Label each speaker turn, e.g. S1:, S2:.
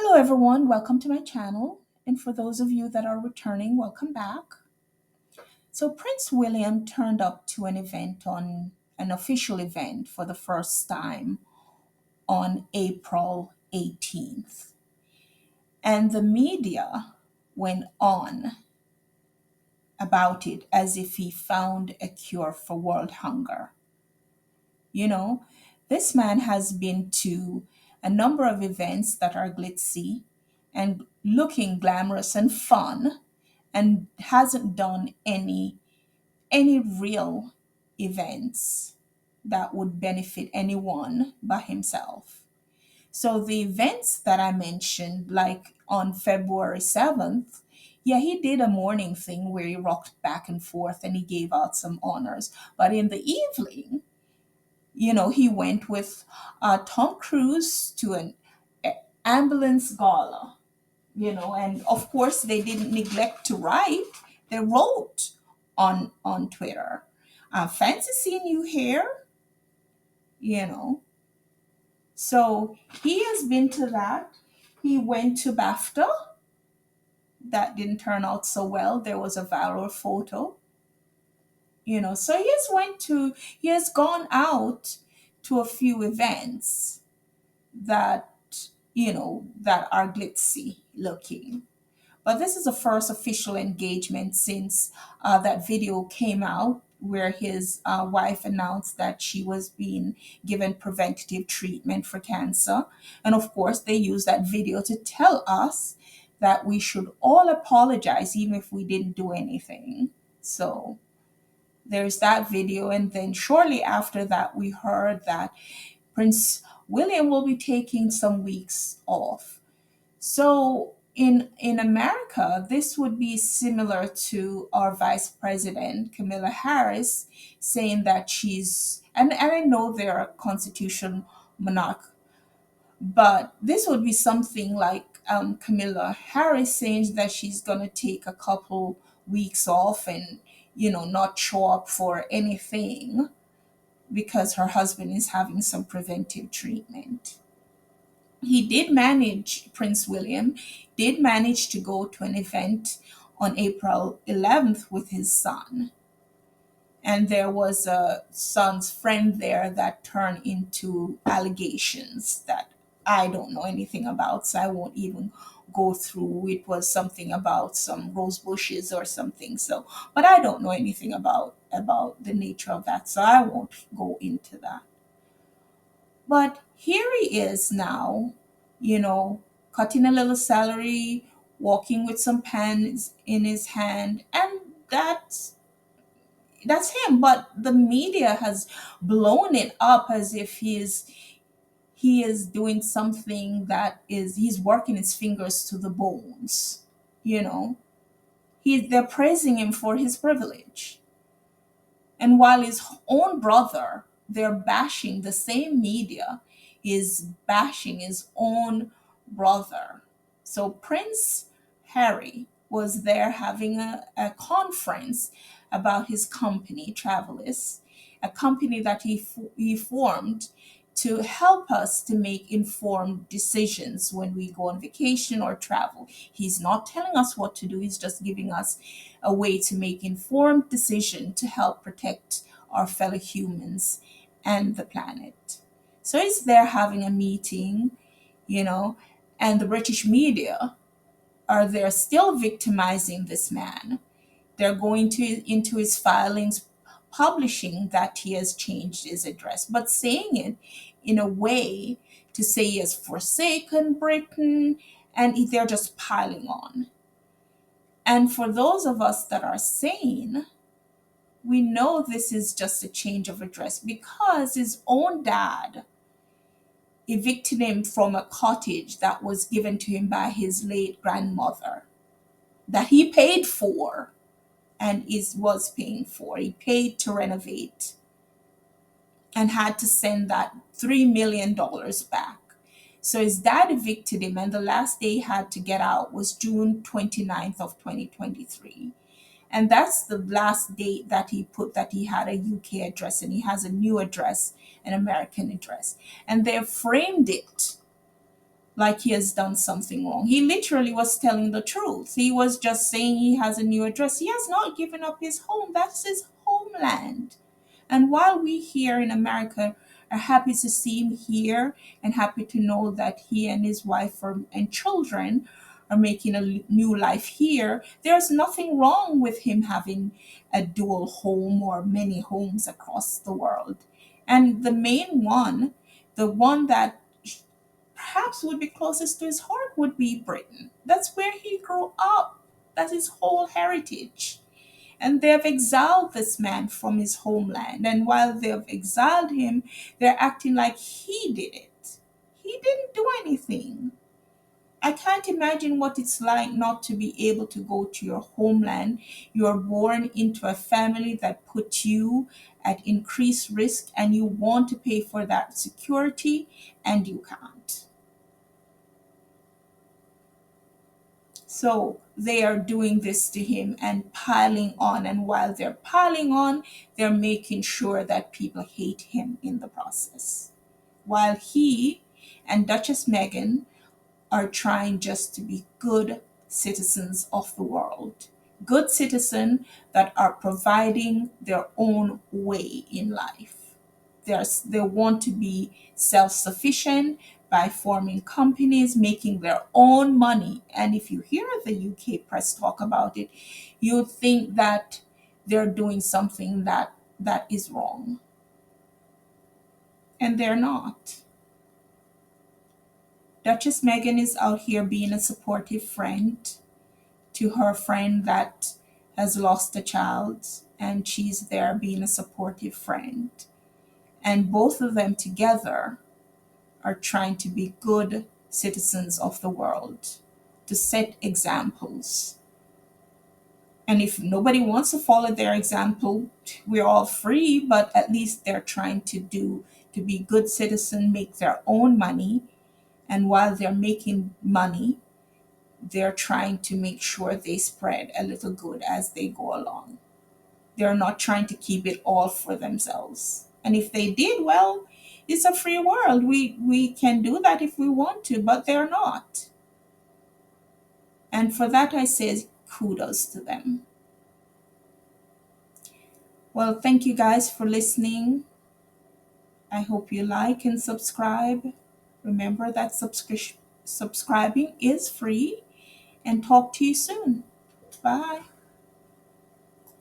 S1: Hello, everyone. Welcome to my channel. And for those of you that are returning, welcome back. So, Prince William turned up to an official event for the first time on April 18th. And the media went on about it as if he found a cure for world hunger. You know, this man has been to a number of events that are glitzy and looking glamorous and fun and hasn't done any real events that would benefit anyone but himself. So the events that I mentioned, like on February 7th, yeah, he did a morning thing where he rocked back and forth and he gave out some honors. But in the evening, he went with Tom Cruise to an ambulance gala, and of course they didn't neglect to write. They wrote on Twitter, fancy seeing you here, you know. So he has been to that. He went to BAFTA. That didn't turn out so well. There was a viral photo, so he has gone out to a few events that that are glitzy looking. But this is the first official engagement since that video came out where his wife announced that she was being given preventative treatment for cancer. And of course, they used that video to tell us that we should all apologize even if we didn't do anything. So there's that video. And then shortly after that, we heard that Prince William will be taking some weeks off. So in America, this would be similar to our Vice President Kamala Harris saying that and I know they're a constitutional monarch, but this would be something like Kamala Harris saying that she's going to take a couple weeks off and not show up for anything because her husband is having some preventive treatment. Prince William did manage to go to an event on April 11th with his son. And there was a son's friend there that turned into allegations that I don't know anything about, so I won't even go through. It was something about some rose bushes or something. So, but I don't know anything about the nature of that, so I won't go into that. But here he is now, cutting a little celery, walking with some pens in his hand, and that's him. But the media has blown it up as if he is doing something that is he's working his fingers to the bones. You know, they're praising him for his privilege. And while his own brother, they're bashing, the same media is bashing his own brother. So Prince Harry was there having a conference about his company, Travelers, a company that he formed to help us to make informed decisions when we go on vacation or travel. He's not telling us what to do, he's just giving us a way to make informed decision to help protect our fellow humans and the planet. So he's there having a meeting, you know, and the British media are there still victimizing this man. They're going into his filings, publishing that he has changed his address, but saying it in a way to say he has forsaken Britain, and they're just piling on. And for those of us that are sane, we know this is just a change of address because his own dad evicted him from a cottage that was given to him by his late grandmother that he paid for and was paying for. He paid to renovate and had to send that $3 million back. So his dad evicted him, and the last day he had to get out was June 29th of 2023. And that's the last date that he put that he had a UK address, and he has a new address, an American address. And they framed it like he has done something wrong. He literally was telling the truth. He was just saying he has a new address. He has not given up his home. That's his homeland. And while we here in America are happy to see him here and happy to know that he and his wife and children are making a new life here, there's nothing wrong with him having a dual home or many homes across the world. And the main one, the one that perhaps would be closest to his heart, would be Britain. That's where he grew up. That's his whole heritage. And they have exiled this man from his homeland. And while they have exiled him, they're acting like he did it. He didn't do anything. I can't imagine what it's like not to be able to go to your homeland. You're born into a family that put you at increased risk and you want to pay for that security and you can't. So they are doing this to him and piling on. And while they're piling on, they're making sure that people hate him in the process. While he and Duchess Meghan are trying just to be good citizens of the world. Good citizens that are providing their own way in life. They want to be self sufficient by forming companies, making their own money. And if you hear the UK press talk about it, you think that they're doing something that is wrong. And they're not. Duchess Meghan is out here being a supportive friend to her friend that has lost a child, and she's there being a supportive friend. And both of them together are trying to be good citizens of the world, to set examples. And if nobody wants to follow their example, we're all free, but at least they're trying to be good citizens, make their own money. And while they're making money, they're trying to make sure they spread a little good as they go along. They're not trying to keep it all for themselves. And if they did, well, it's a free world. We can do that if we want to, but they're not. And for that, I say kudos to them. Well, thank you guys for listening. I hope you like and subscribe. Remember that subscribing is free, and talk to you soon. Bye.